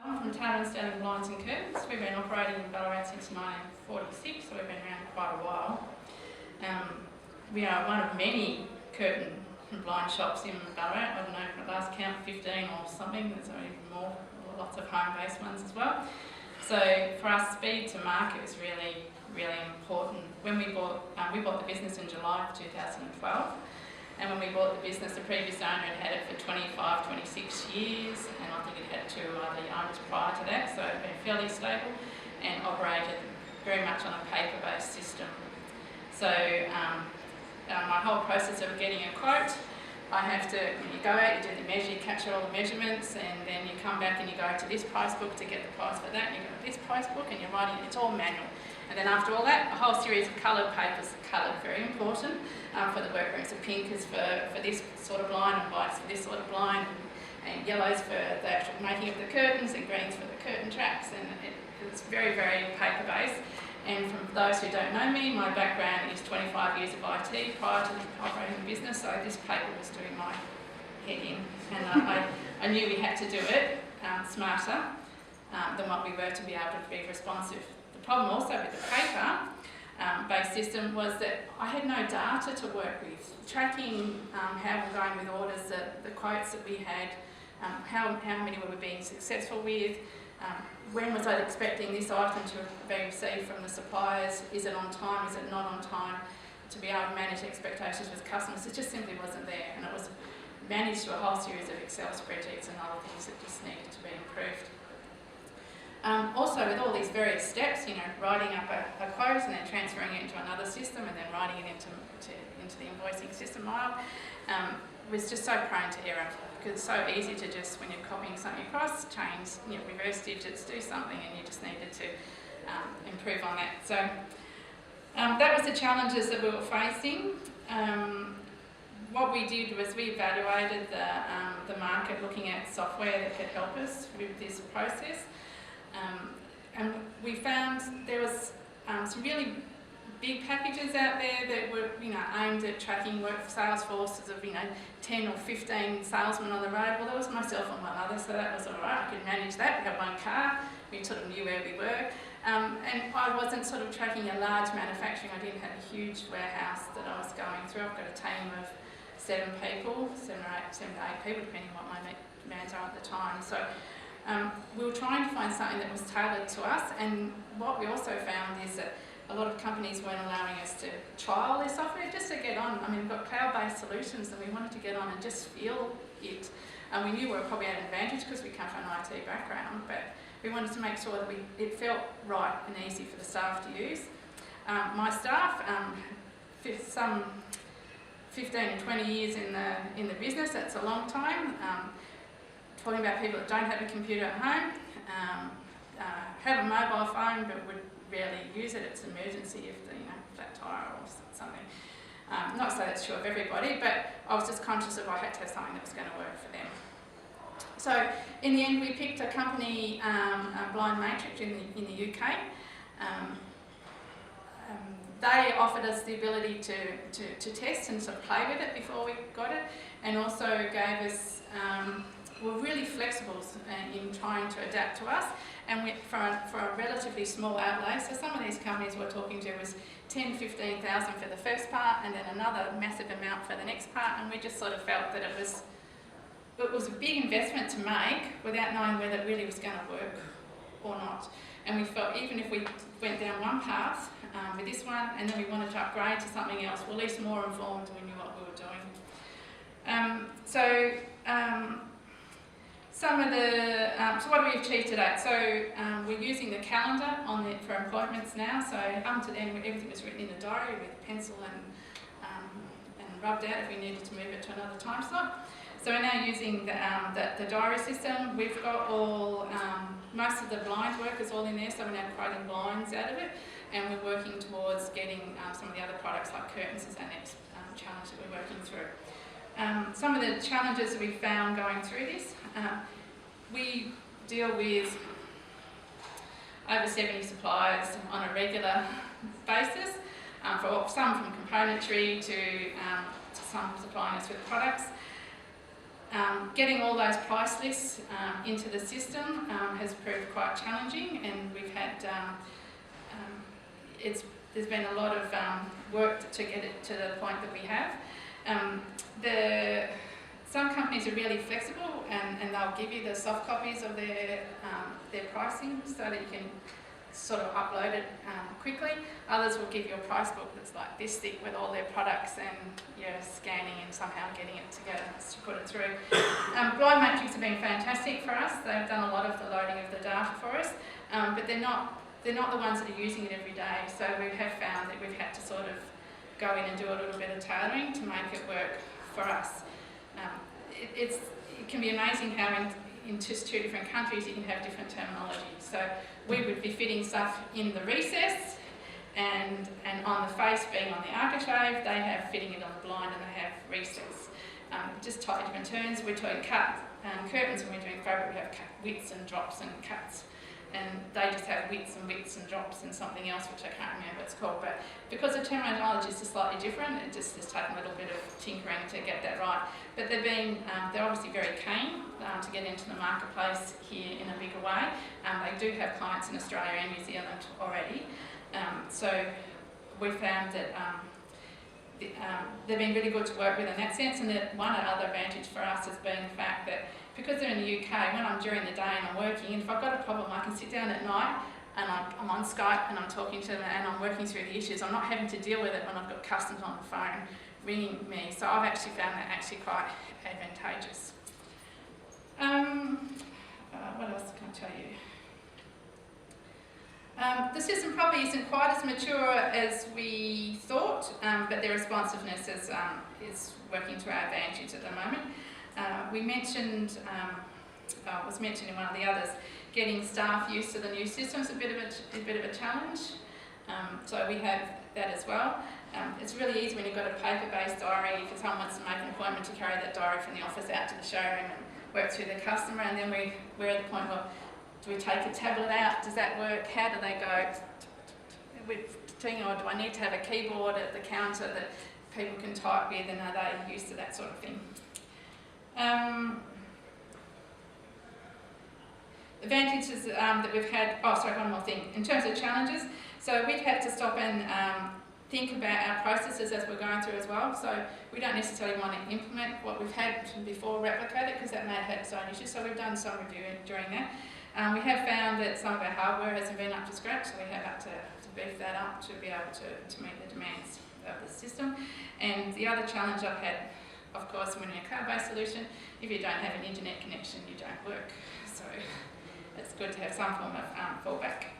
I'm from Stirling Blinds and Curtains. We've been operating in Ballarat since 1946, so we've been around quite a while. We are one of many curtain and blind shops in Ballarat. I don't know, at last count 15 or something, there's even more, lots of home-based ones as well. So for us, speed to market is really, really important. When we bought the business in July of 2012, and when we bought the business, the previous owner had it for 25, 26 years, and I think it had two other owners prior to that, so it had been fairly stable and operated very much on a paper-based system. So my whole process of getting a quote, I have to, when you go out, you do the measure, you capture all the measurements, and then you come back and you go to this price book to get the price for that, and you go to this price book and you're writing, it's all manual. And then after all that, a whole series of coloured papers, coloured, very important for the workroom. So pink is for this sort of blind, and white's for this sort of blind, and yellow's for the actual making of the curtains, and green's for the curtain traps, and it's very, very paper-based. And for those who don't know me, my background is 25 years of IT prior to operating the business, so this paper was doing my head in. And I knew we had to do it smarter than what we were to be able to be responsive. The problem also with the paper-based system was that I had no data to work with. Tracking how we're going with orders, the quotes that we had, how many were we being successful with, when was I expecting this item to be received from the suppliers, is it on time, is it not on time, to be able to manage expectations with customers, it just simply wasn't there, and it was managed through a whole series of Excel spreadsheets and other things that just needed to be improved. Also, with all these various steps, writing up a quote and then transferring it into another system and then writing it into the invoicing system model, was just so prone to error, because it's so easy to just, when you're copying something across, change, reverse digits, do something, and you just needed to improve on that. So that was the challenges that we were facing. What we did was we evaluated the market, looking at software that could help us with this process. And we found there was some really big packages out there that were, aimed at tracking sales forces of, 10 or 15 salesmen on the road. Well, there was myself and one other, so that was all right. I could manage that. We had one car. We sort of knew where we were. And I wasn't sort of tracking a large manufacturing. I didn't have a huge warehouse that I was going through. I've got a team of 7 to 8 people, depending on what my demands are at the time. So we were trying to find something that was tailored to us, and what we also found is that a lot of companies weren't allowing us to trial their software just to get on. I mean, we've got cloud-based solutions and we wanted to get on and just feel it. And we knew we were probably at an advantage because we come from an IT background, but we wanted to make sure that it felt right and easy for the staff to use. My staff, some 15 and 20 years in the business, that's a long time. Talking about people that don't have a computer at home, have a mobile phone but would rarely use it. It's an emergency if flat tyre or something. Not so that's true of everybody, but I was just conscious of I had to have something that was going to work for them. So in the end, we picked a company, Blind Matrix in the UK. They offered us the ability to test and sort of play with it before we got it, and also gave us were really flexible in trying to adapt to us, and for a relatively small outlay. So some of these companies we're talking to was 10, 15,000 for the first part, and then another massive amount for the next part, and we just sort of felt that it was a big investment to make without knowing whether it really was going to work or not. And we felt even if we went down one path with this one, and then we wanted to upgrade to something else, we're at least more informed and we knew what we were doing. So what have we achieved today? So we're using the calendar for appointments now. So to then everything was written in a diary with pencil and rubbed out if we needed to move it to another time slot. So we're now using the diary system. We've got all most of the blind work is all in there, so we're now creating blinds out of it, and we're working towards getting some of the other products like curtains is our next challenge that we're working through. Some of the challenges that we found going through this, we deal with over 70 suppliers on a regular basis, some from componentry to some supplying us with products. Getting all those price lists into the system has proved quite challenging, and we've had there's been a lot of work to get it to the point that we have. Some companies are really flexible, and they'll give you the soft copies of their pricing so that you can sort of upload it quickly. Others will give you a price book that's like this thick with all their products, and you're scanning and somehow getting it together to put it through. Blind Matrix have been fantastic for us. They've done a lot of the loading of the data for us, but they're not the ones that are using it every day. So we have found that we've had to sort of go in and do a little bit of tailoring to make it work for us. It can be amazing how in just 2 different countries you can have different terminology. So we would be fitting stuff in the recess, and on the face being on the architrave, they have fitting it on the blind, and they have recess. Just totally different terms. We're doing cut curtains, and we're doing fabric. We have cut widths and drops and cuts. And they just have widths and drops and something else, which I can't remember what it's called. But because the terminology is just slightly different, it just has taken a little bit of tinkering to get that right. But they're obviously very keen to get into the marketplace here in a bigger way. They do have clients in Australia and New Zealand already. So we found that they've been really good to work with in that sense. And that one other advantage for us has been the fact that because they're in the UK, when I'm during the day and I'm working, and if I've got a problem, I can sit down at night and I'm on Skype and I'm talking to them and I'm working through the issues. I'm not having to deal with it when I've got customs on the phone ringing me. So I've actually found that actually quite advantageous. What else can I tell you? The system probably isn't quite as mature as we thought, but their responsiveness is working to our advantage at the moment. We mentioned, was mentioned in one of the others, getting staff used to the new system is a bit of a challenge. So we have that as well. It's really easy when you've got a paper-based diary, if someone wants to make an appointment, to carry that diary from the office out to the showroom and work through the customer, and then we're at the point, well, do we take a tablet out? Does that work? How do they go? Or do I need to have a keyboard at the counter that people can type with, and are they used to that sort of thing? Advantages that we've had, one more thing, in terms of challenges. So we've had to stop and think about our processes as we're going through as well. So we don't necessarily want to implement what we've had before, replicate it, because that may have had its own issues. So we've done some reviewing during that. We have found that some of our hardware hasn't been up to scratch, so we have had to beef that up to be able to meet the demands of the system. And the other challenge I've had, of course, when you're a cloud-based solution, if you don't have an internet connection, you don't work. So it's good to have some form of fallback.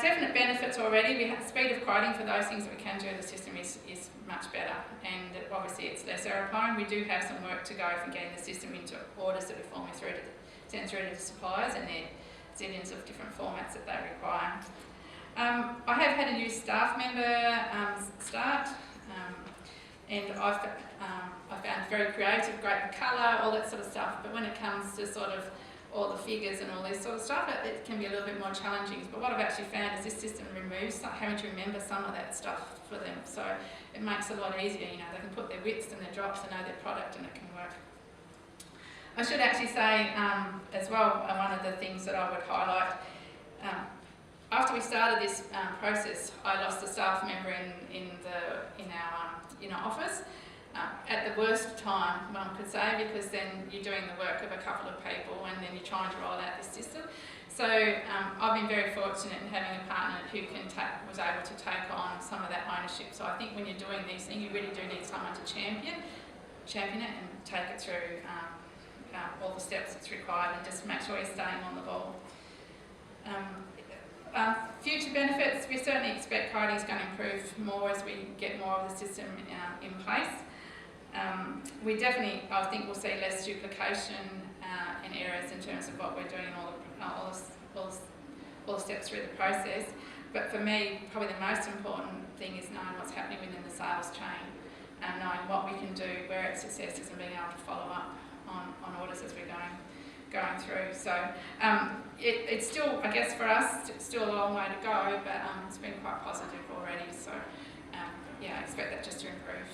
Definite benefits already. We have speed of quoting for those things that we can do. The system is much better, and obviously it's less error prone. We do have some work to go from getting the system into orders that we're forming through to send through to the suppliers, and their zillions of different formats that they require. I have had a new staff member start, and I found it very creative, great with colour, all that sort of stuff. But when it comes to sort of all the figures and all this sort of stuff, it can be a little bit more challenging. But what I've actually found is this system removes having to remember some of that stuff for them. So it makes it a lot easier. You know, they can put their widths and their drops and know their product, and it can work. I should actually say as well, one of the things that I would highlight, after we started this process, I lost a staff member in our office at the worst time, one could say, because then you're doing the work of a couple of people and then you're trying to roll out this system. So I've been very fortunate in having a partner who was able to take on some of that ownership. So I think when you're doing these things, you really do need someone to champion it and take it through all the steps that's required, and just make sure you're staying on the ball. Future benefits, we certainly expect quality is going to improve more as we get more of the system in place. We definitely, I think, will see less duplication and errors in terms of what we're doing, all the steps through the process. But for me, probably the most important thing is knowing what's happening within the sales chain, and knowing what we can do, where its success is, and being able to follow up on orders as we're going through. So it's still, I guess for us, it's still a long way to go, but it's been quite positive already. So yeah, I expect that just to improve.